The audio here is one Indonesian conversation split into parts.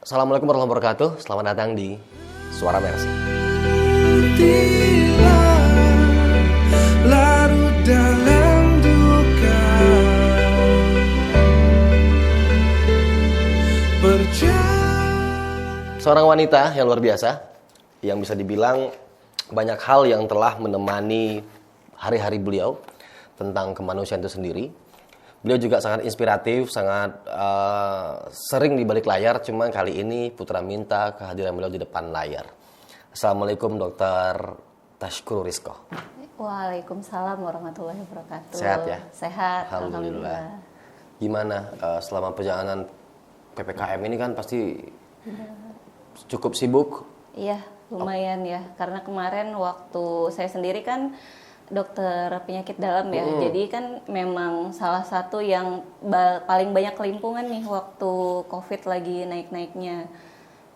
Assalamualaikum warahmatullahi wabarakatuh. Selamat datang di Suara Mercy. Larut dalam duka, Seorang wanita yang luar biasa, yang bisa dibilang banyak hal yang telah menemani hari-hari beliau tentang kemanusiaan itu sendiri. Beliau juga sangat inspiratif, sangat sering di balik layar, cuma kali ini Putra minta kehadiran beliau di depan layar. Assalamualaikum Dr. Tashkuru Rizko. Waalaikumsalam warahmatullahi wabarakatuh. Sehat ya? Sehat, Alhamdulillah. Gimana selama perjalanan PPKM ini kan pasti cukup sibuk? Iya, lumayan ya. Karena kemarin waktu saya sendiri kan dokter penyakit dalam ya. Jadi kan memang salah satu yang paling banyak kelimpungan nih waktu COVID lagi naik-naiknya.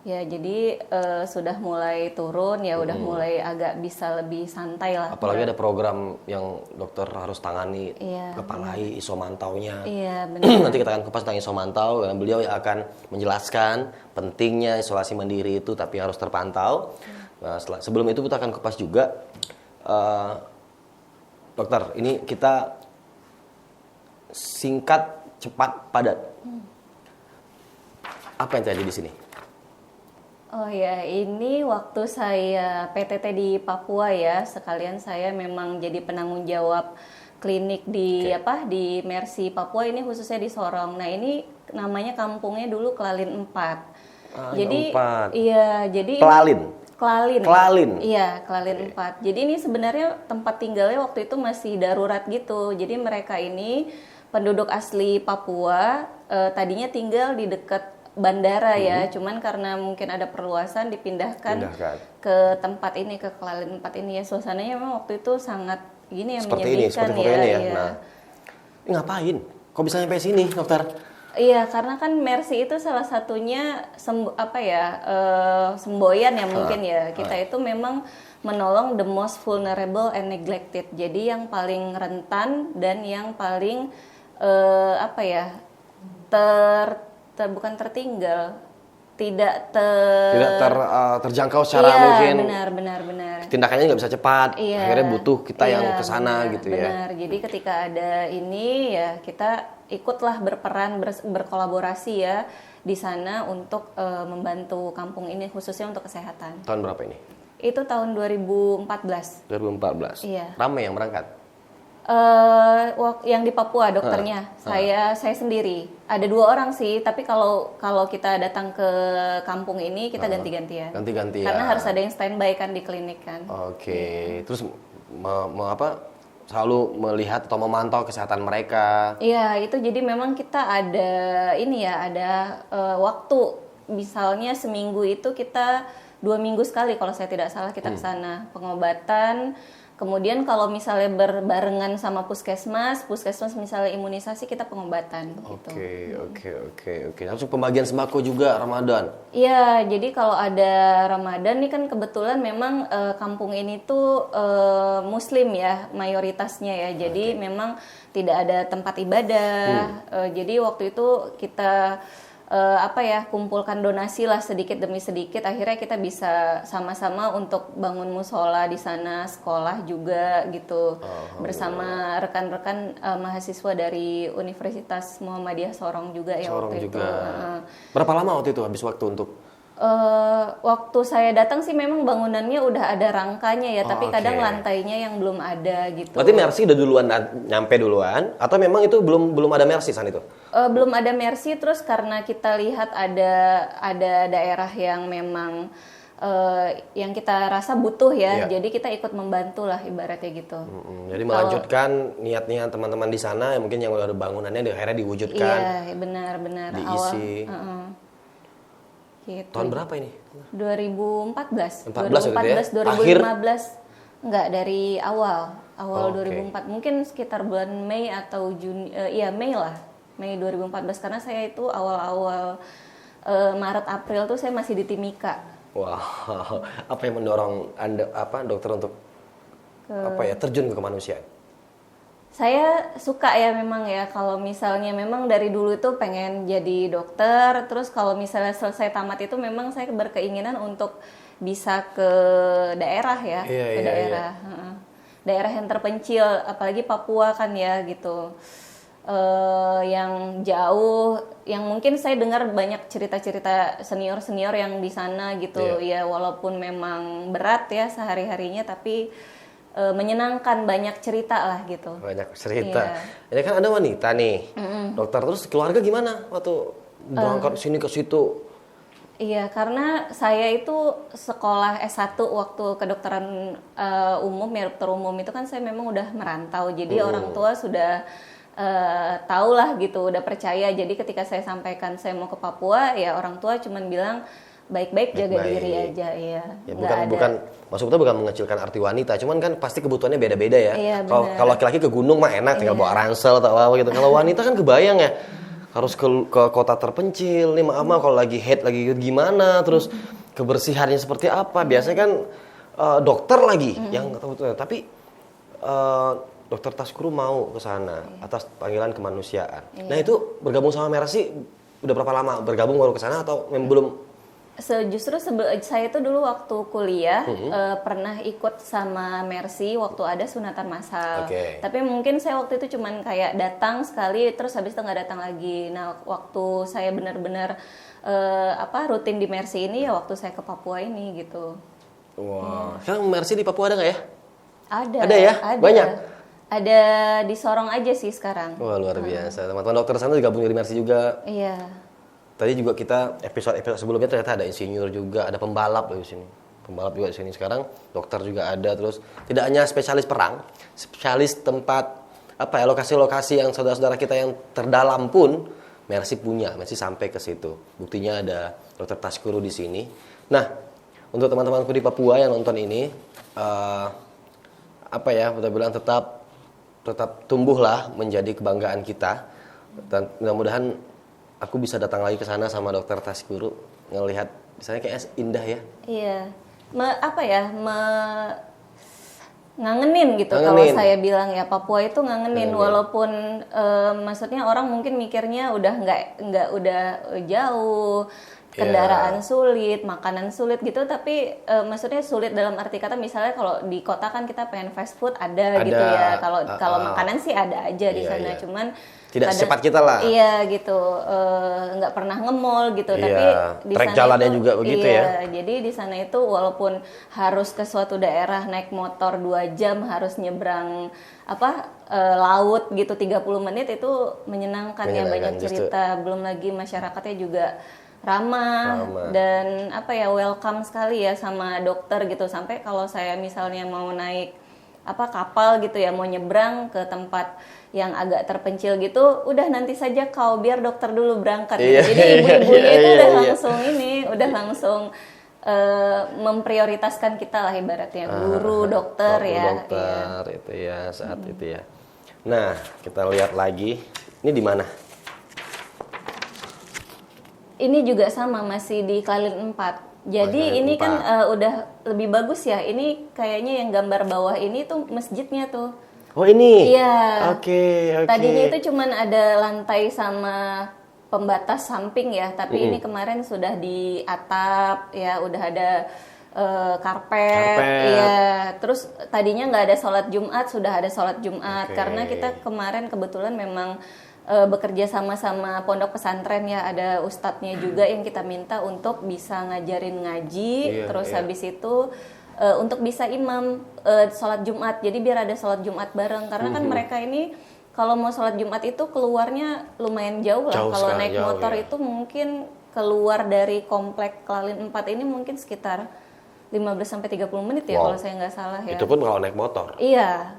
Ya, jadi sudah mulai turun ya, udah mulai agak bisa lebih santai lah. Apalagi ada program yang dokter harus tangani, Iya, kepalai, iso mantaunya. Iya, benar. Nanti kita akan kupas tentang iso mantau, karena beliau yang akan menjelaskan pentingnya isolasi mandiri itu, tapi harus terpantau. Nah, sebelum itu kita akan kupas juga, dokter, ini kita singkat, cepat, padat. Apa yang terjadi di sini? Oh ya, ini waktu saya PTT di Papua ya, sekalian saya memang jadi penanggung jawab klinik di di Mercy Papua ini, khususnya di Sorong. Nah, ini namanya kampungnya dulu Kelalin 4. Jadi 4. iya, jadi Kelalin. Kelalin. Iya, Kelalin 4. Jadi ini sebenarnya tempat tinggalnya waktu itu masih darurat gitu. Jadi mereka ini penduduk asli Papua, tadinya tinggal di dekat bandara ya, cuman karena mungkin ada perluasan dipindahkan ke tempat ini, ke Kelalin 4 ini ya. Suasananya memang waktu itu sangat gini ya, seperti ini, menyedihkan seperti ya. ini ya. Iya. Nah, ini ngapain? Kok bisa sampai sini, dokter? Iya, karena kan Mercy itu salah satunya semboyan ya mungkin ya. Kita itu memang menolong the most vulnerable and neglected. Jadi yang paling rentan dan yang paling bukan tertinggal, tidak terjangkau secara iya, mungkin. Benar. Tindakannya nggak bisa cepat. Iya, Akhirnya butuh kita yang iya, kesana gitu ya. Benar. Jadi ketika ada ini ya kita ikutlah berperan berkolaborasi ya di sana untuk membantu kampung ini, khususnya untuk kesehatan. Tahun berapa ini? Itu tahun 2014. 2014. Iya. Ramai yang berangkat. Yang di Papua dokternya saya sendiri, ada 2 orang sih, tapi kalau kita datang ke kampung ini kita ganti-gantian. Karena harus ada yang standby kan di klinik kan. Oke. Terus selalu melihat atau memantau kesehatan mereka. Iya, itu jadi memang kita ada waktu, misalnya seminggu itu kita 2 minggu sekali kalau saya tidak salah kita ke sana pengobatan. Kemudian kalau misalnya berbarengan sama puskesmas misalnya imunisasi, kita pengobatan. Oke. Langsung pembagian sembako juga Ramadan. Iya, jadi kalau ada Ramadan nih kan kebetulan memang kampung ini tuh Muslim ya mayoritasnya ya. Jadi memang tidak ada tempat ibadah. Jadi waktu itu kita kumpulkan donasi lah sedikit demi sedikit, akhirnya kita bisa sama-sama untuk bangun musola di sana, sekolah juga gitu, bersama rekan-rekan mahasiswa dari Universitas Muhammadiyah Sorong juga ya waktu itu. Berapa lama waktu itu habis waktu untuk? Waktu saya datang sih memang bangunannya udah ada rangkanya ya, tapi kadang lantainya yang belum ada gitu. Berarti Mercy udah nyampe duluan, atau memang itu belum ada Mercy saat itu? Belum ada Mercy, terus karena kita lihat ada daerah yang memang yang kita rasa butuh ya, jadi kita ikut membantu lah ibaratnya gitu. Jadi melanjutkan niatnya teman-teman di sana, yang mungkin yang udah ada bangunannya akhirnya diwujudkan. Iya, benar. Diisi. Gitu. Tahun berapa ini? 2014. 2014 2015. Enggak, dari awal 2004. Mungkin sekitar bulan Mei atau Juni, Mei lah. Mei 2014, karena saya itu awal-awal Maret April tuh saya masih di Timika. Wow. Apa yang mendorong Anda dokter untuk terjun ke kemanusiaan? Saya suka ya memang ya kalau misalnya memang dari dulu itu pengen jadi dokter, terus kalau misalnya selesai tamat itu memang saya berkeinginan untuk bisa ke daerah ya, Iya, ke iya, daerah. Heeh. Daerah yang terpencil, apalagi Papua kan ya gitu. Yang jauh, yang mungkin saya dengar banyak cerita-cerita senior-senior yang di sana gitu. Ya walaupun memang berat ya sehari-harinya, tapi menyenangkan, banyak cerita lah gitu. Banyak cerita. Iya. Ini kan ada wanita nih, dokter, terus keluarga gimana waktu berangkat sini ke situ? Iya, karena saya itu sekolah S1 waktu kedokteran umum ya, dokter umum itu kan saya memang udah merantau. Jadi orang tua sudah tahu lah gitu, udah percaya. Jadi ketika saya sampaikan saya mau ke Papua, ya orang tua cuman bilang baik-baik, jaga diri aja. Iya. Ya, Nggak bukan maksudnya bukan mengecilkan arti wanita, cuman kan pasti kebutuhannya beda-beda ya. Iya, Kalau laki-laki ke gunung mah enak, tinggal bawa ransel atau apa gitu. Kalau wanita kan kebayang ya, harus ke kota terpencil. Nih maaf kalau lagi head lagi gimana, terus kebersihannya seperti apa. Biasanya kan dokter lagi yang nggak tahu tuh. Tapi dokter Taskuru mau ke sana atas panggilan kemanusiaan. Nah itu bergabung sama Mercy udah berapa lama bergabung baru ke sana atau belum? Justru saya itu dulu waktu kuliah pernah ikut sama Mercy waktu ada sunatan massal. Tapi mungkin saya waktu itu cuman kayak datang sekali terus habis itu nggak datang lagi. Nah waktu saya benar-benar rutin di Mercy ini ya waktu saya ke Papua ini gitu. Wah, sekarang Mercy di Papua ada nggak ya? Ada ya? Banyak? Ada di Sorong aja sih sekarang. Wah luar biasa. Teman-teman dokter sana juga gabung di Mercy juga. Iya. Tadi juga kita episode sebelumnya ternyata ada insinyur juga, ada pembalap di sini. Pembalap juga di sini. Sekarang dokter juga ada, terus tidak hanya spesialis perang, spesialis tempat lokasi-lokasi yang saudara-saudara kita yang terdalam pun Mercy punya, Mercy sampai ke situ. Buktinya ada dokter Taskuru di sini. Nah, untuk teman-temanku di Papua yang nonton ini kita bilang tetap tumbuhlah menjadi kebanggaan kita dan mudah-mudahan aku bisa datang lagi ke sana sama dokter Taskuru ngelihat misalnya kayak indah ya. Iya. Ngangenin gitu kalau saya bilang ya, Papua itu ngangenin walaupun maksudnya orang mungkin mikirnya udah nggak udah jauh, kendaraan sulit, makanan sulit gitu, tapi maksudnya sulit dalam arti kata misalnya kalau di kota kan kita pengen fast food ada gitu ya. Kalau makanan sih ada aja di sana, cuman tidak secepat kita lah. Iya gitu, nggak pernah nge-mall gitu. Tapi di trek sana jalannya itu, juga begitu ya. Jadi di sana itu walaupun harus ke suatu daerah naik motor 2 jam, harus nyebrang laut gitu 30 menit, itu menyenangkan ya, banyak cerita. Belum lagi masyarakatnya juga ramah dan welcome sekali ya sama dokter gitu. Sampai kalau saya misalnya mau naik kapal gitu ya, mau nyebrang ke tempat yang agak terpencil gitu, udah nanti saja biar dokter dulu berangkat gitu. Jadi ibu-ibunya itu udah langsung memprioritaskan kita lah ibaratnya, guru, dokter ya. Dokter itu ya saat itu ya. Nah, kita lihat lagi. Ini di mana? Ini juga sama, masih di Klalin 4. Jadi ini kan udah lebih bagus ya. Ini kayaknya yang gambar bawah ini tuh masjidnya tuh. Oh ini? Iya. Oke. Tadinya itu cuman ada lantai sama pembatas samping ya. Tapi ini kemarin sudah di atap ya, udah ada karpet. Iya. Terus tadinya nggak ada sholat Jumat, sudah ada sholat Jumat. Karena kita kemarin kebetulan memang bekerja sama pondok pesantren ya, ada ustadznya juga yang kita minta untuk bisa ngajarin ngaji, terus habis itu untuk bisa imam sholat Jumat, jadi biar ada sholat Jumat bareng, karena kan mereka ini kalau mau sholat Jumat itu keluarnya lumayan jauh lah, kalau naik motor itu mungkin keluar dari komplek Klalin 4 ini mungkin sekitar 15-30 menit ya kalau saya nggak salah ya. Itu pun kalau naik motor? Iya,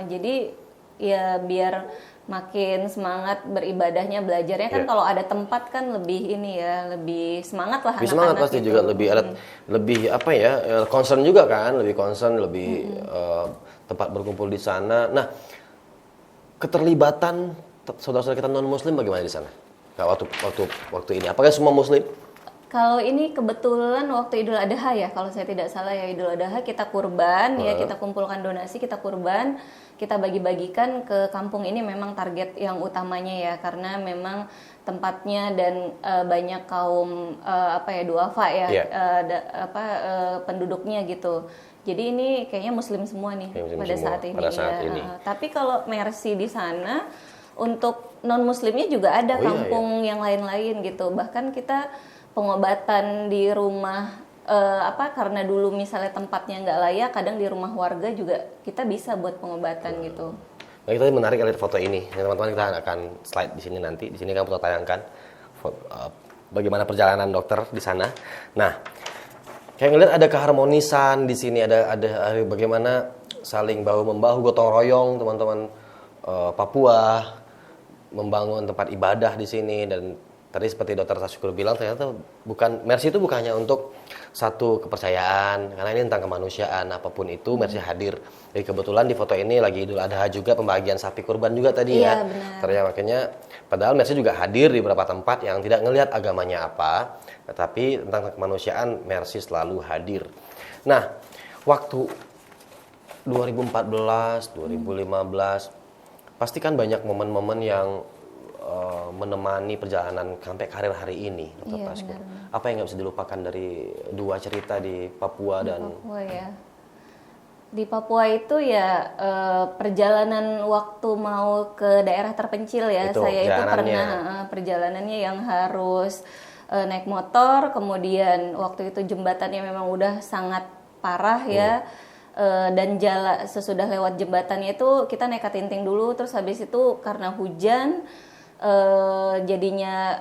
jadi ya biar makin semangat beribadahnya, belajarnya kan kalau ada tempat kan lebih ini ya, lebih semangat lah anak-anak. Semangat pasti gitu. juga lebih concern juga kan, lebih concern, lebih tempat berkumpul di sana. Nah, keterlibatan saudara-saudara kita non muslim bagaimana di sana? Waktu ini apakah semua muslim? Kalau ini kebetulan waktu Idul Adha ya, kalau saya tidak salah ya, Idul Adha kita kurban ya, kita kumpulkan donasi, kita kurban, kita bagi-bagikan ke kampung ini. Memang target yang utamanya ya, karena memang tempatnya dan banyak kaum duafa ya, penduduknya gitu. Jadi ini kayaknya Muslim semua nih pada saat ini. Tapi kalau Mercy di sana untuk non Muslimnya juga ada kampung yang lain-lain gitu. Bahkan kita pengobatan di rumah karena dulu misalnya tempatnya nggak layak, kadang di rumah warga juga kita bisa buat pengobatan gitu. Nah, itu menarik lihat foto ini. Ya, teman-teman, kita akan slide di sini nanti. Di sini kan foto tayangkan bagaimana perjalanan dokter di sana. Nah, kayak ngelihat ada keharmonisan di sini, ada bagaimana saling bahu membahu, gotong royong teman-teman Papua membangun tempat ibadah di sini. Dan tadi seperti Dokter Syukur bilang, ternyata Mercy itu bukan hanya untuk satu kepercayaan, karena ini tentang kemanusiaan, apapun itu Mercy hadir. Jadi kebetulan di foto ini lagi Idul Adha juga, pembagian sapi kurban juga tadi ya. Ternyata makanya, padahal Mercy juga hadir di beberapa tempat yang tidak ngelihat agamanya apa, tetapi tentang kemanusiaan Mercy selalu hadir. Nah, waktu 2014, 2015, pasti kan banyak momen-momen yang menemani perjalanan sampai karir hari ini, Dr. Taskur. Apa yang nggak bisa dilupakan dari dua cerita di Papua dan Papua ya. Di Papua itu ya perjalanan waktu mau ke daerah terpencil ya. Saya itu pernah perjalanannya yang harus naik motor, kemudian waktu itu jembatannya memang udah sangat parah ya. Dan sesudah lewat jembatannya itu kita naik katinting dulu, terus habis itu karena hujan jadinya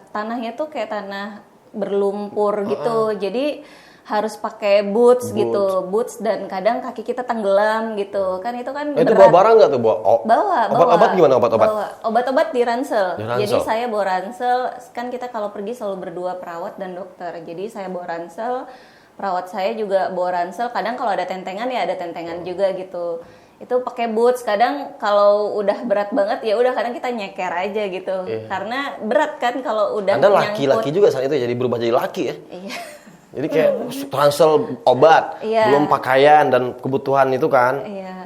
tanahnya tuh kayak tanah berlumpur gitu, jadi harus pakai boots gitu, dan kadang kaki kita tenggelam gitu kan, itu kan itu bawa barang nggak tuh? Bawa obat gimana? Obat-obat di ransel. Jadi saya bawa ransel, kan kita kalau pergi selalu berdua, perawat dan dokter, jadi saya bawa ransel, perawat saya juga bawa ransel, kadang kalau ada tentengan ya ada tentengan juga gitu. Itu pakai boots, kadang kalau udah berat banget ya udah kadang kita nyeker aja gitu. Karena berat kan kalau udah Anda laki-laki juga saat itu jadi berubah jadi laki ya? Iya. Jadi kayak ransel obat, belum pakaian dan kebutuhan itu kan.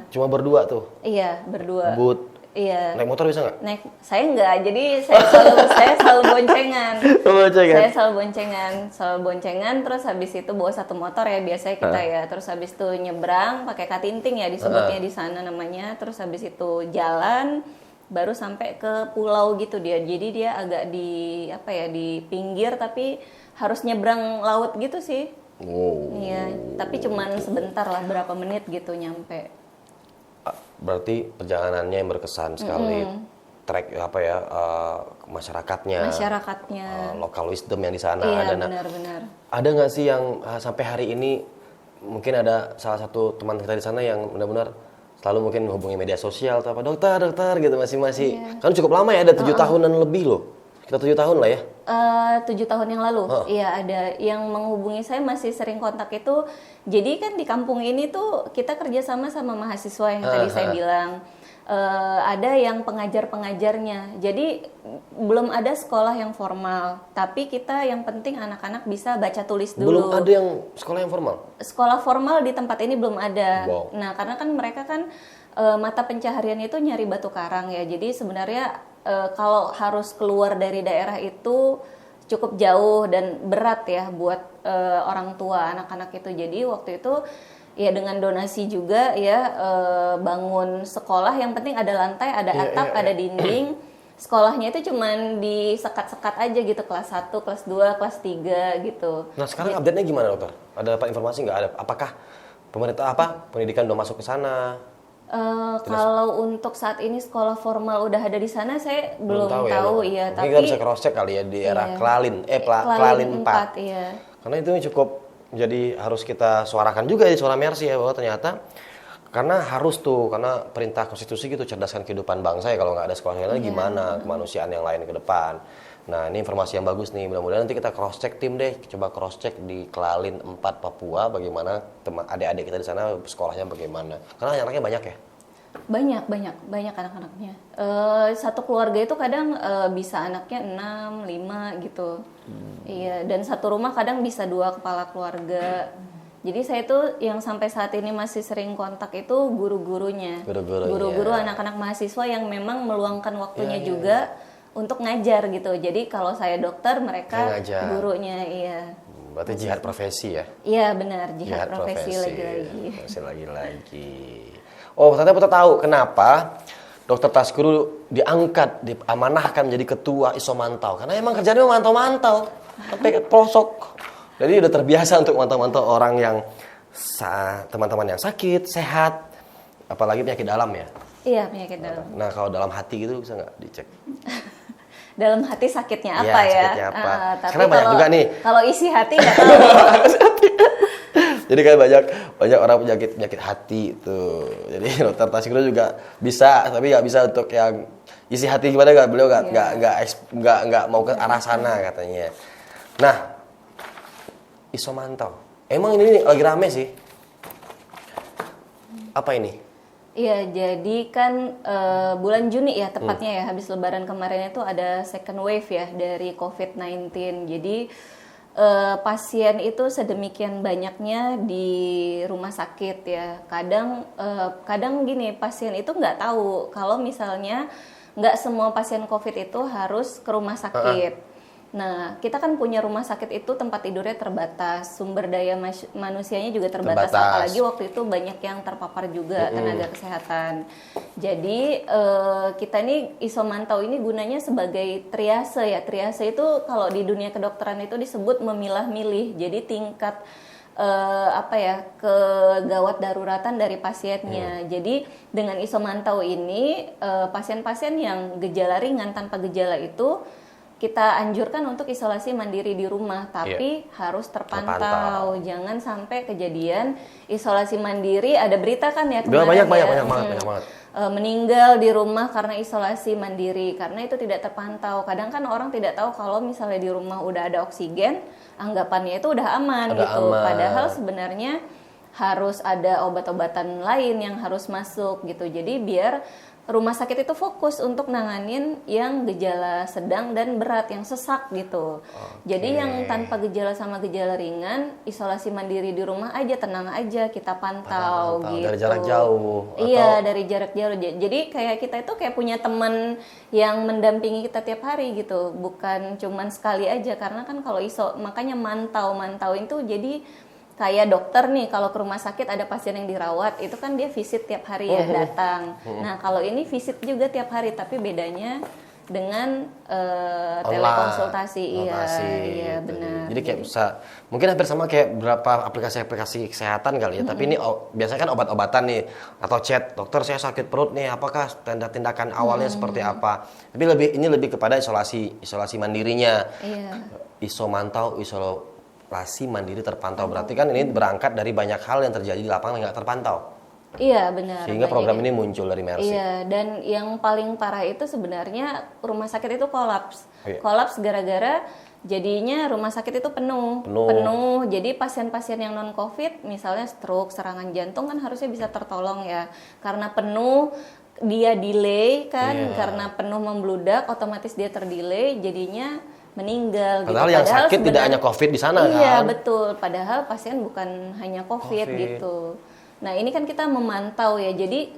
Cuma berdua tuh. Iya, berdua. Boot. Iya. Naik motor bisa nggak? Saya nggak, jadi saya selalu boncengan. Saya selalu boncengan, terus habis itu bawa satu motor ya biasanya kita ya. Terus habis itu nyebrang pakai katinting ya disebutnya di sana namanya. Terus habis itu jalan baru sampai ke pulau gitu dia. Jadi dia agak di pinggir tapi harus nyebrang laut gitu sih. Iya, tapi cuman sebentar lah, berapa menit gitu nyampe. Berarti perjalanannya yang berkesan sekali. Track masyarakatnya, local wisdom yang di sana. Iya, benar-benar. Ada nggak sih yang sampai hari ini mungkin ada salah satu teman kita di sana yang benar-benar selalu mungkin menghubungi media sosial atau apa, dokter gitu masih kan cukup lama ya, ada 7 tahunan lebih loh. Kita 7 tahun lah ya. 7 tahun yang lalu, iya ada yang menghubungi saya, masih sering kontak itu. Jadi kan di kampung ini tuh kita kerjasama sama mahasiswa yang tadi saya bilang. Ada yang pengajar-pengajarnya. Jadi belum ada sekolah yang formal, tapi kita yang penting anak-anak bisa baca tulis dulu. Belum ada yang sekolah yang formal? Sekolah formal di tempat ini belum ada. Wow. Nah karena kan mereka kan mata pencahariannya itu nyari batu karang ya. Jadi sebenarnya kalau harus keluar dari daerah itu cukup jauh dan berat ya buat orang tua anak-anak itu. Jadi waktu itu ya dengan donasi juga ya bangun sekolah, yang penting ada lantai, ada atap, ada dinding. Sekolahnya itu cuman disekat-sekat aja gitu, kelas 1, kelas 2, kelas 3 gitu. Nah sekarang update-nya gimana dokter? Ada informasi nggak? Apakah pemerintah pendidikan udah masuk ke sana? Kalau untuk saat ini sekolah formal udah ada di sana, saya belum tahu ya. Tapi kita bisa cross check kali ya di era Klalin 4. Iya. Karena itu cukup, jadi harus kita suarakan juga di suara Mercy ya, bahwa ternyata karena harus tuh, karena perintah konstitusi gitu, cerdaskan kehidupan bangsa ya, kalau nggak ada sekolah yang lain gimana kemanusiaan yang lain ke depan. Nah ini informasi yang bagus nih, mudah-mudahan nanti kita cross check tim deh, coba cross check di Klalin 4 Papua bagaimana adik-adik kita di sana sekolahnya bagaimana, karena anaknya banyak ya. Banyak anak-anaknya. Satu keluarga itu kadang bisa anaknya 6, 5 gitu. Iya, dan satu rumah kadang bisa 2 kepala keluarga. Jadi saya tuh yang sampai saat ini masih sering kontak itu guru-gurunya. Guru-guru anak-anak mahasiswa yang memang meluangkan waktunya juga untuk ngajar gitu. Jadi kalau saya dokter, mereka gurunya, iya. Berarti jihad profesi ya? Iya benar, jihad profesi lagi-lagi. Oh, ternyata kita tahu kenapa Dokter Tazkuru diangkat, diamanahkan menjadi ketua Isomantau. Karena emang kerjanya memantau-mantau, sampai ke pelosok. Jadi udah terbiasa untuk memantau-mantau orang yang teman-teman yang sakit, sehat, apalagi penyakit dalam ya. Iya, penyakit dalam. Nah, kalau dalam hati gitu bisa nggak dicek? Dalam hati sakitnya apa ya? Sakitnya apa? Tapi Karena banyak juga nih. Kalau isi hati nggak tahu. Jadi kan banyak orang penyakit hati itu. Jadi Dokter Tazkuru juga bisa, tapi nggak bisa untuk yang isi hati gimana nggak, beliau nggak mau ke arah sana katanya. Nah, Isomantau, emang ini lagi rame sih. Apa ini? Iya, jadi kan bulan Juni ya tepatnya ya, habis Lebaran kemarin itu ada second wave ya dari COVID-19. Jadi pasien itu sedemikian banyaknya di rumah sakit ya. Kadang gini, pasien itu nggak tahu kalau misalnya nggak semua pasien COVID itu harus ke rumah sakit. Nah, kita kan punya rumah sakit itu tempat tidurnya terbatas, sumber daya manusianya juga terbatas. Apalagi waktu itu banyak yang terpapar juga tenaga kesehatan. Jadi kita ini Isomantau ini gunanya sebagai triase ya. Triase itu kalau di dunia kedokteran itu disebut memilah-milih. Jadi tingkat kegawat daruratan dari pasiennya. Jadi dengan Isomantau ini pasien-pasien yang gejala ringan tanpa gejala itu kita anjurkan untuk isolasi mandiri di rumah, tapi harus terpantau. Jangan sampai kejadian isolasi mandiri, ada berita kan ya kemarin banyak banget. Meninggal di rumah karena isolasi mandiri, karena itu tidak terpantau. Kadang kan orang tidak tahu kalau misalnya di rumah udah ada oksigen, anggapannya itu udah aman. Padahal sebenarnya harus ada obat-obatan lain yang harus masuk gitu. Jadi biar rumah sakit itu fokus untuk nanganin yang gejala sedang dan berat, yang sesak gitu. Jadi yang tanpa gejala sama gejala ringan, isolasi mandiri di rumah aja, tenang aja, kita pantau gitu. Dari jarak jauh. Iya, dari jarak jauh. Jadi kayak kita itu kayak punya teman yang mendampingi kita tiap hari gitu, bukan cuman sekali aja. Karena kan kalau makanya mantau itu jadi kayak dokter nih, kalau ke rumah sakit ada pasien yang dirawat, itu kan dia visit tiap hari ya, datang. Nah, kalau ini visit juga tiap hari, tapi bedanya dengan telekonsultasi. Iya, benar. Jadi kayak bisa, mungkin hampir sama kayak beberapa aplikasi-aplikasi kesehatan kali ya, tapi ini biasanya kan obat-obatan nih, atau chat, dokter saya sakit perut nih, apakah tindakan awalnya seperti apa. Tapi ini lebih kepada isolasi mandirinya. Iya. Isomantau, isolasi mandiri terpantau, berarti kan ini berangkat dari banyak hal yang terjadi di lapangan yang nggak terpantau. Iya, benar. Sehingga program ini muncul dari Mercy. Iya, dan yang paling parah itu sebenarnya rumah sakit itu kolaps. Kolaps gara-gara jadinya rumah sakit itu penuh. Jadi pasien-pasien yang non COVID, misalnya stroke, serangan jantung kan harusnya bisa tertolong ya. Karena penuh dia delay kan, karena penuh membludak, otomatis dia terdelay, jadinya meninggal. Padahal yang sakit tidak hanya COVID di sana kan? Iya, betul. Padahal pasien bukan hanya COVID gitu. Nah, ini kan kita memantau ya. Jadi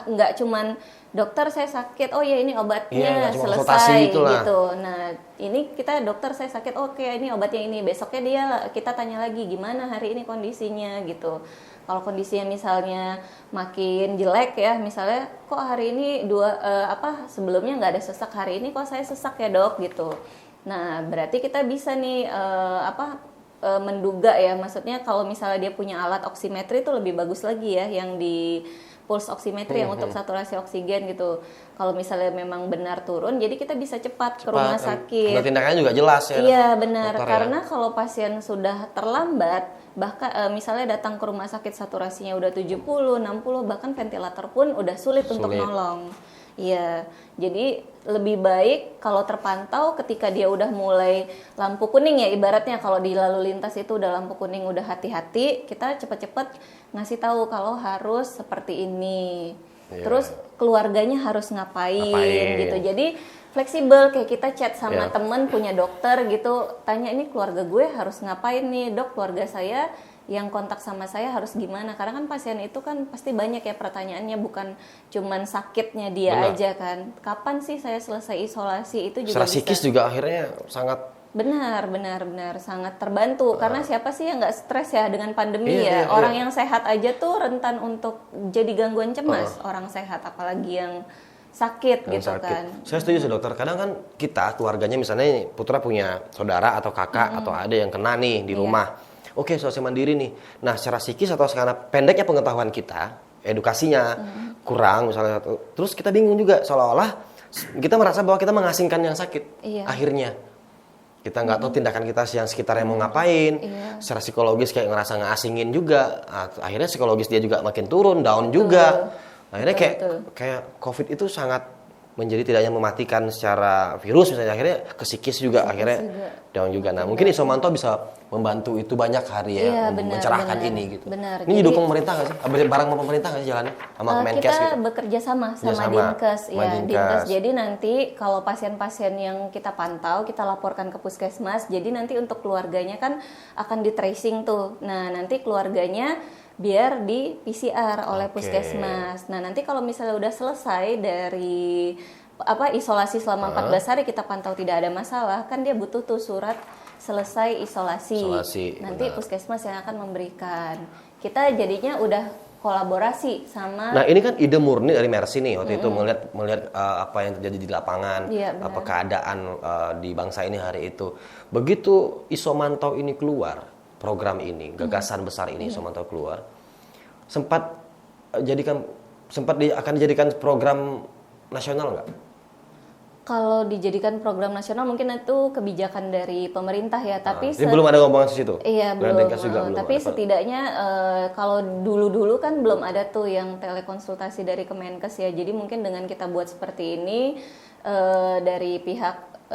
nggak cuman dokter saya sakit, oh ya ini obatnya selesai gitu. Nah, ini kita dokter saya sakit, oke ini obatnya ini. Besoknya kita tanya lagi gimana hari ini kondisinya gitu. Kalau kondisinya misalnya makin jelek ya, misalnya kok hari ini sebelumnya nggak ada sesak, hari ini kok saya sesak ya dok gitu. Nah, berarti kita bisa nih menduga ya, maksudnya kalau misalnya dia punya alat oximetri itu lebih bagus lagi ya, yang di pulse oximetri yang untuk saturasi oksigen gitu. Kalau misalnya memang benar turun, jadi kita bisa cepat ke rumah sakit. Dan tindakannya juga jelas ya. Iya benar, karena kalau pasien sudah terlambat, bahkan misalnya datang ke rumah sakit saturasinya udah 70, 60, bahkan ventilator pun udah sulit. Untuk nolong. Iya, jadi lebih baik kalau terpantau ketika dia udah mulai lampu kuning ya, ibaratnya kalau di lalu lintas itu udah lampu kuning, udah hati-hati, kita cepet-cepet ngasih tahu kalau harus seperti ini. Terus keluarganya harus ngapain gitu. Jadi fleksibel, kayak kita chat sama temen punya dokter gitu, tanya ini keluarga gue harus ngapain nih dok, keluarga saya yang kontak sama saya harus gimana, karena kan pasien itu kan pasti banyak ya pertanyaannya, bukan cuman sakitnya dia aja kan, kapan sih saya selesai isolasi, itu juga secara psikis juga akhirnya sangat benar sangat terbantu karena siapa sih yang nggak stres ya dengan pandemi ya. Orang yang sehat aja tuh rentan untuk jadi gangguan cemas, orang sehat apalagi yang sakit gitu kan. Saya setuju sih dokter. Kadang kan kita keluarganya misalnya Putra punya saudara atau kakak atau ada yang kena nih di rumah. Oke, isolasi mandiri nih. Nah, secara psikis atau karena pendeknya pengetahuan kita, edukasinya kurang misalnya. Terus kita bingung juga seolah-olah kita merasa bahwa kita mengasingkan yang sakit. Akhirnya kita nggak tahu tindakan kita yang sekitarnya mau ngapain. Secara psikologis kayak ngerasa ngasingin juga. Akhirnya psikologis dia juga makin turun, down juga. Akhirnya kayak COVID itu sangat menjadi tidak hanya mematikan secara virus misalnya, akhirnya ke psikis juga akhirnya down juga. Nah, mungkin Isomanto bisa membantu itu banyak hari ya, mencerahkan ini gitu. Ini didukung pemerintah nggak sih? Barang pemerintah nggak sih jalannya sama Kemenkes kita gitu? bekerja sama Dinkes ya, Dinkes. Jadi nanti kalau pasien-pasien yang kita pantau, kita laporkan ke puskesmas. Jadi nanti untuk keluarganya kan akan di tracing tuh. Nah, nanti keluarganya biar di PCR oleh puskesmas. Nah, nanti kalau misalnya udah selesai dari isolasi selama 14 hari kita pantau tidak ada masalah, kan dia butuh tuh surat selesai isolasi. Nanti puskesmas yang akan memberikan. Kita jadinya udah kolaborasi sama. Nah, ini kan ide murni dari Mercy nih waktu itu melihat apa yang terjadi di lapangan, apa keadaan di bangsa ini hari itu. Begitu Isomanto ini keluar, program ini, gagasan besar ini Isomanto keluar, akan dijadikan program nasional nggak? Kalau dijadikan program nasional mungkin itu kebijakan dari pemerintah ya, tapi belum ada ngomongin di situ. Iya, belum. Tapi setidaknya kalau dulu kan belum ada tuh yang telekonsultasi dari Kemenkes ya. Jadi mungkin dengan kita buat seperti ini dari pihak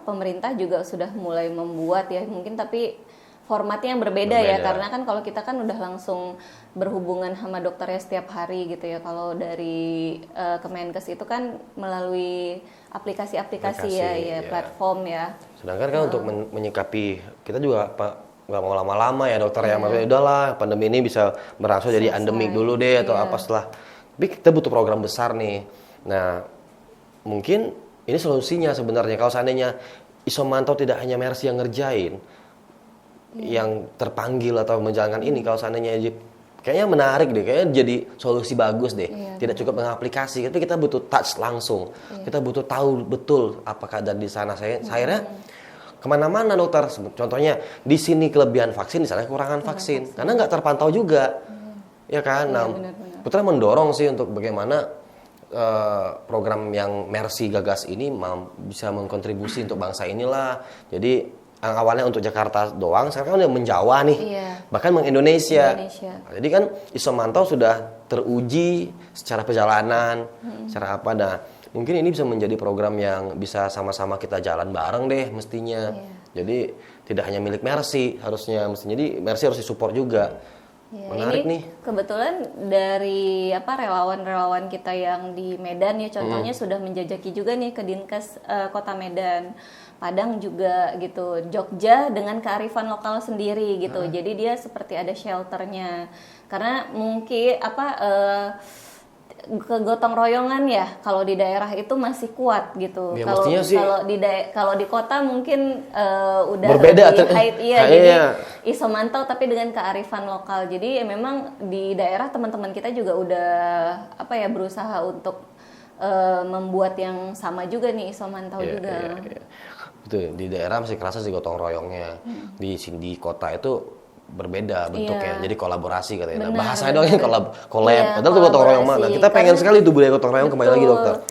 pemerintah juga sudah mulai membuat ya, mungkin tapi formatnya yang berbeda ya, karena kan kalau kita kan udah langsung berhubungan sama dokternya setiap hari gitu ya. Kalau dari Kemenkes itu kan melalui aplikasi platform ya. Sedangkan kan untuk menyikapi, kita juga nggak mau lama-lama ya dokter ya, maksudnya udahlah pandemi ini bisa berangsur jadi endemik dulu deh atau apa setelah. Tapi kita butuh program besar nih. Nah, mungkin ini solusinya sebenarnya kalau seandainya Isomanto tidak hanya Mercy yang ngerjain, yang terpanggil atau menjalankan ini, kalau seandainya kayaknya menarik deh, kayaknya jadi solusi bagus deh. Tidak cukup dengan aplikasi, tapi kita butuh touch langsung. Kita butuh tahu betul apa keadaan di sana. Akhirnya kemana-mana dokter. Contohnya di sini kelebihan vaksin, di sana kekurangan vaksin, karena nggak terpantau juga, ya kan. Nah, Putra mendorong sih untuk bagaimana program yang Mercy gagas ini bisa mengkontribusi untuk bangsa inilah. Jadi yang awalnya untuk Jakarta doang, sekarang kan udah menjawa nih, bahkan meng-Indonesia. Jadi kan Isomanto sudah teruji secara perjalanan, secara apa. Nah, mungkin ini bisa menjadi program yang bisa sama-sama kita jalan bareng deh mestinya. Jadi tidak hanya milik Mercy harusnya, jadi Mercy harus disupport juga. Menarik nih. Kebetulan dari relawan-relawan kita yang di Medan ya, contohnya sudah menjajaki juga nih ke Dinkes Kota Medan. Padang juga gitu, Jogja dengan kearifan lokal sendiri gitu. Jadi dia seperti ada shelternya. Karena mungkin kegotong royongan ya kalau di daerah itu masih kuat gitu. Ya, kalau di kota mungkin udah berbeda jadi Isomanto tapi dengan kearifan lokal. Jadi memang di daerah teman-teman kita juga udah berusaha untuk membuat yang sama juga nih Isomanto juga. Betul, di daerah masih kerasa sih gotong royongnya. Di kota itu berbeda bentuknya, jadi kolaborasi katanya. Nah, bahasanya doang yang collab. Padahal itu gotong royong mana? Kita pengen sekali tuh budaya gotong royong kembali lagi dokter.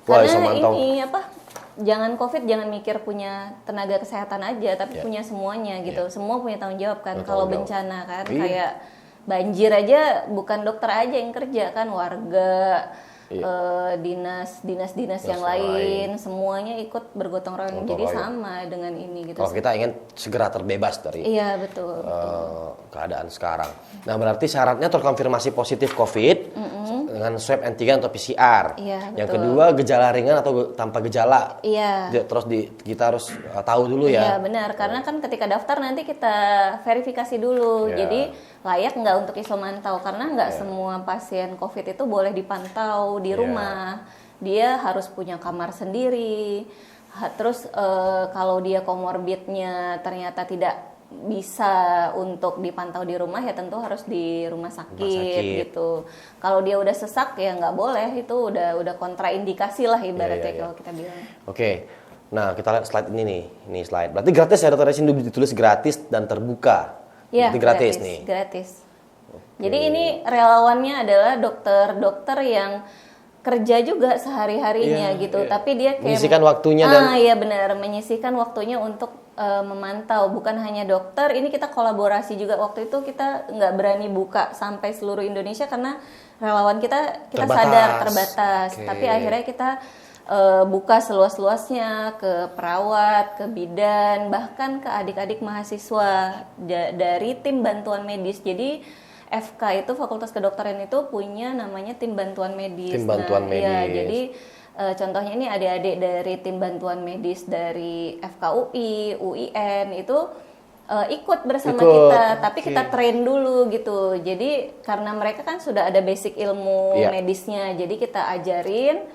Wah, Isomanto. Jangan COVID, jangan mikir punya tenaga kesehatan aja, tapi punya semuanya gitu. Semua punya tanggung jawab kan. Kalau bencana kan, kayak banjir aja bukan dokter aja yang kerja kan, warga. Dinas yang lain semuanya ikut bergotong royong, jadi sama dengan ini gitu. Kalau kita ingin segera terbebas dari betul. keadaan sekarang. Nah, berarti syaratnya terkonfirmasi positif COVID. dengan swab antigen atau PCR. Iya, Yang betul. kedua gejala ringan atau tanpa gejala. Iya. Terus kita harus tahu dulu Iya ya. benar, karena kan ketika daftar nanti kita verifikasi dulu. Ya. Jadi layak nggak untuk isomantau, karena nggak semua pasien COVID itu boleh dipantau di rumah. Dia harus punya kamar sendiri. Terus kalau dia komorbidnya ternyata tidak bisa untuk dipantau di rumah, ya tentu harus di rumah sakit gitu. Kalau dia udah sesak ya nggak boleh, itu udah kontraindikasi lah ibaratnya kalau kita bilang. Oke. Nah, kita lihat slide ini nih. Ini slide. Berarti gratis ya, Dokter Esin, ditulis gratis dan terbuka. Iya, Berarti gratis nih. Gratis. Jadi ini relawannya adalah dokter-dokter yang kerja juga sehari-harinya gitu, tapi dia kayak menyisihkan waktunya dan iya benar, menyisihkan waktunya untuk memantau. Bukan hanya dokter, ini kita kolaborasi juga. Waktu itu kita nggak berani buka sampai seluruh Indonesia karena relawan kita sadar terbatas. Tapi akhirnya kita buka seluas-luasnya ke perawat, ke bidan, bahkan ke adik-adik mahasiswa dari tim bantuan medis. Jadi FK itu Fakultas Kedokteran itu punya namanya tim bantuan medis. Tim bantuan medis. Ya, jadi contohnya ini adik-adik dari tim bantuan medis dari FKUI, UIN itu ikut bersama kita, tapi kita train dulu gitu. Jadi karena mereka kan sudah ada basic ilmu medisnya, jadi kita ajarin.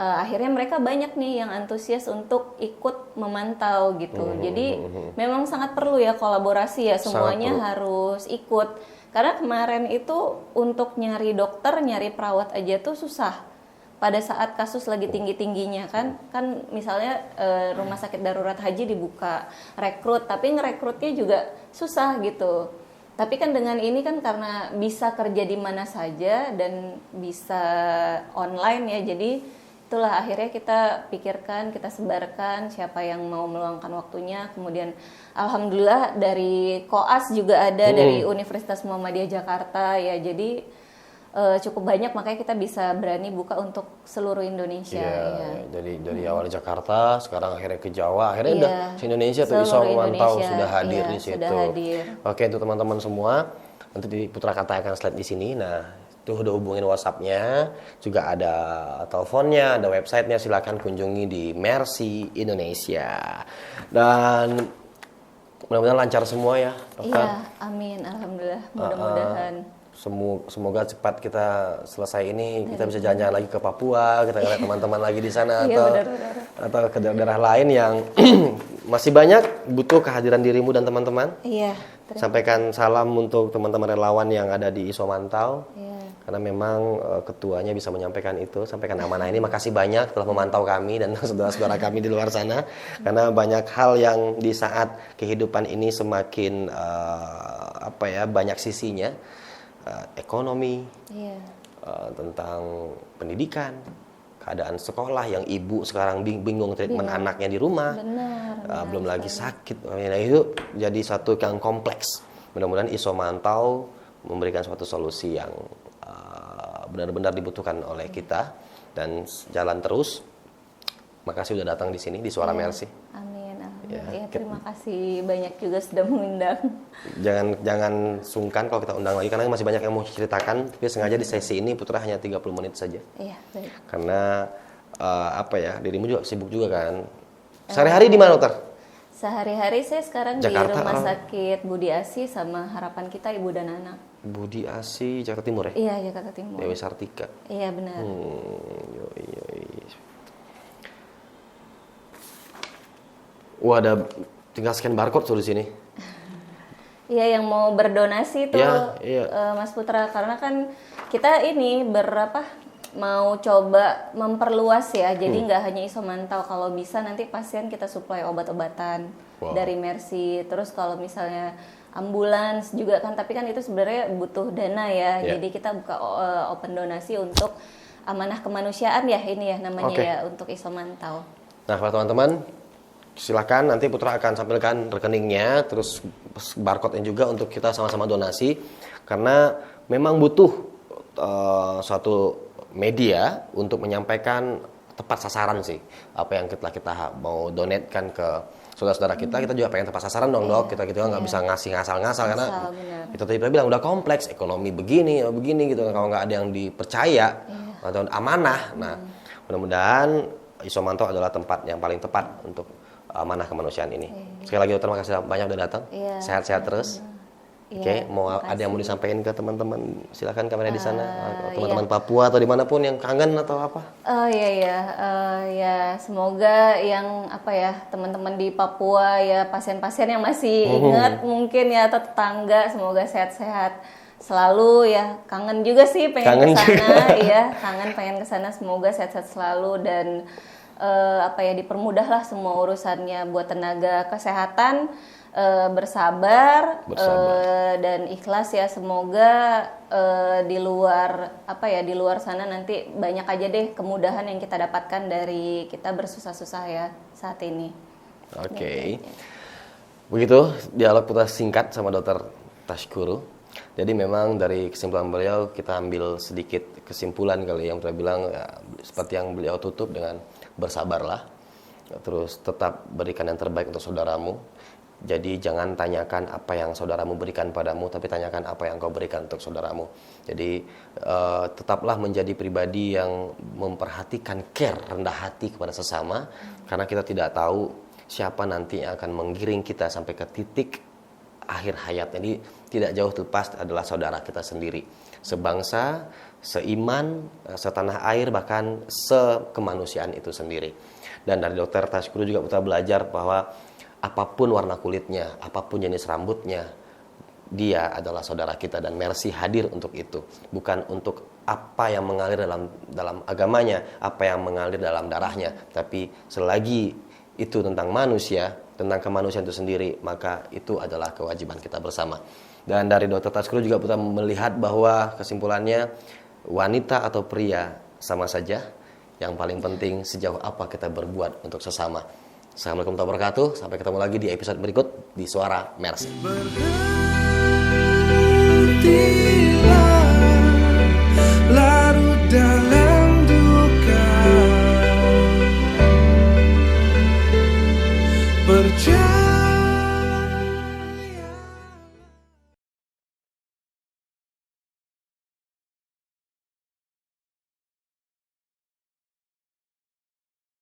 Akhirnya mereka banyak nih yang antusias untuk ikut memantau gitu. Jadi memang sangat perlu ya kolaborasi ya, semuanya harus ikut. Karena kemarin itu untuk nyari dokter, nyari perawat aja tuh susah. Pada saat kasus lagi tinggi-tingginya kan misalnya rumah sakit darurat haji dibuka, rekrut, tapi ngerekrutnya juga susah gitu. Tapi kan dengan ini kan karena bisa kerja di mana saja dan bisa online ya, jadi itulah akhirnya kita pikirkan, kita sebarkan siapa yang mau meluangkan waktunya. Kemudian alhamdulillah dari Koas juga ada, dari Universitas Muhammadiyah Jakarta ya, jadi cukup banyak, makanya kita bisa berani buka untuk seluruh Indonesia. Dari awal Jakarta, sekarang akhirnya ke Jawa, akhirnya udah se-Indonesia tuh Isomantau sudah hadir di situ. Oke, untuk teman-teman semua, nanti di Putra Kata akan slide di sini. Nah, itu udah hubungin WhatsApp-nya, juga ada teleponnya, ada websitenya, silakan kunjungi di Mercy Indonesia. Dan mudah-mudahan lancar semua ya, Dokter. Iya, amin, alhamdulillah, mudah-mudahan. Semoga cepat kita selesai ini, kita bisa jalan-jalan lagi ke Papua, kita lihat teman-teman lagi di sana, atau ke daerah lain yang masih banyak butuh kehadiran dirimu dan teman-teman. Iya. Sampaikan salam untuk teman-teman relawan yang ada di Isomantau. Iya. Karena memang ketuanya bisa menyampaikan itu, sampaikan amanah ini. Makasih banyak telah memantau kami dan saudara-saudara kami di luar sana. Karena banyak hal yang di saat kehidupan ini semakin banyak sisinya. Ekonomi, tentang pendidikan, keadaan sekolah yang ibu sekarang bingung treatment anaknya di rumah, belum lagi sakit, itu jadi satu yang kompleks. Mudah-mudahan Isomantau memberikan suatu solusi yang benar-benar dibutuhkan oleh kita dan jalan terus. Makasih sudah datang di sini di Suara Mercy. Amin. Ya, terima kasih banyak juga sudah mengundang. Jangan sungkan kalau kita undang lagi, karena masih banyak yang mau ceritakan. Tapi sengaja di sesi ini Putra hanya 30 menit saja. Iya, baik. Karena dirimu juga sibuk juga kan. Sehari-hari di mana, Dokter? Sehari-hari saya sekarang Jakarta, di Rumah Sakit Budi Asi sama Harapan Kita Ibu dan Anak. Budi Asi, Jakarta Timur ya? Iya, Jakarta Timur. Dewi Sartika. Iya, benar. Wah, ada tinggal scan barcode tuh di sini. Iya, yang mau berdonasi tuh Mas Putra, karena kan kita ini mau coba memperluas ya, jadi nggak hanya Isomantau, kalau bisa nanti pasien kita suplai obat-obatan dari Mercy. Terus kalau misalnya ambulans juga kan, tapi kan itu sebenarnya butuh dana ya, jadi kita buka open donasi untuk amanah kemanusiaan ya, ini ya namanya ya, untuk Isomantau. Nah, para teman-teman, silakan nanti Putra akan sampaikan rekeningnya, terus barcode-nya juga untuk kita sama-sama donasi, karena memang butuh suatu media untuk menyampaikan tepat sasaran sih apa yang kita mau donetkan ke saudara-saudara kita juga pengen tepat sasaran dong dok. Kita gitu kan nggak bisa ngasih ngasal-ngasal karena kita tadi bilang udah kompleks, ekonomi begini gitu. Kalau nggak ada yang dipercaya atau amanah. Nah, mudah-mudahan Isomanto adalah tempat yang paling tepat untuk amanah kemanusiaan ini. Sekali lagi dokter, terima kasih banyak udah datang. Sehat-sehat terus. Oke, ada yang mau disampaikan ke teman-teman? Silakan kameranya di sana. Teman-teman Papua atau dimanapun yang kangen atau apa? Ya semoga yang teman-teman di Papua ya, pasien-pasien yang masih ingat mungkin ya, atau tetangga, semoga sehat-sehat selalu ya. Kangen juga sih pengen ke sana ya, pengen ke sana, semoga sehat-sehat selalu dan dipermudahlah semua urusannya buat tenaga kesehatan. Bersabar. Dan ikhlas ya, semoga di luar sana nanti banyak aja deh kemudahan yang kita dapatkan dari kita bersusah-susah ya saat ini. Oke. Begitu dialog kita singkat sama Dr. Tashkuru. Jadi memang dari kesimpulan beliau kita ambil sedikit kesimpulan kali yang beliau bilang ya, seperti yang beliau tutup dengan bersabarlah, terus tetap berikan yang terbaik untuk saudaramu. Jadi jangan tanyakan apa yang saudaramu berikan padamu, tapi tanyakan apa yang kau berikan untuk saudaramu. Jadi tetaplah menjadi pribadi yang memperhatikan, care, rendah hati kepada sesama, karena kita tidak tahu siapa nanti yang akan menggiring kita sampai ke titik akhir hayat. Jadi tidak jauh terlepas adalah saudara kita sendiri, sebangsa, seiman, setanah air, bahkan sekemanusiaan itu sendiri. Dan dari Dr. Tashkuru juga kita belajar bahwa apapun warna kulitnya, apapun jenis rambutnya, dia adalah saudara kita dan Mercy hadir untuk itu. Bukan untuk apa yang mengalir dalam agamanya, apa yang mengalir dalam darahnya, tapi selagi itu tentang manusia, tentang kemanusiaan itu sendiri, maka itu adalah kewajiban kita bersama. Dan dari Dr. Tashkuru juga kita melihat bahwa kesimpulannya wanita atau pria sama saja. Yang paling penting sejauh apa kita berbuat untuk sesama. Assalamualaikum warahmatullahi wabarakatuh. Sampai ketemu lagi di episode berikut di Suara Mercy.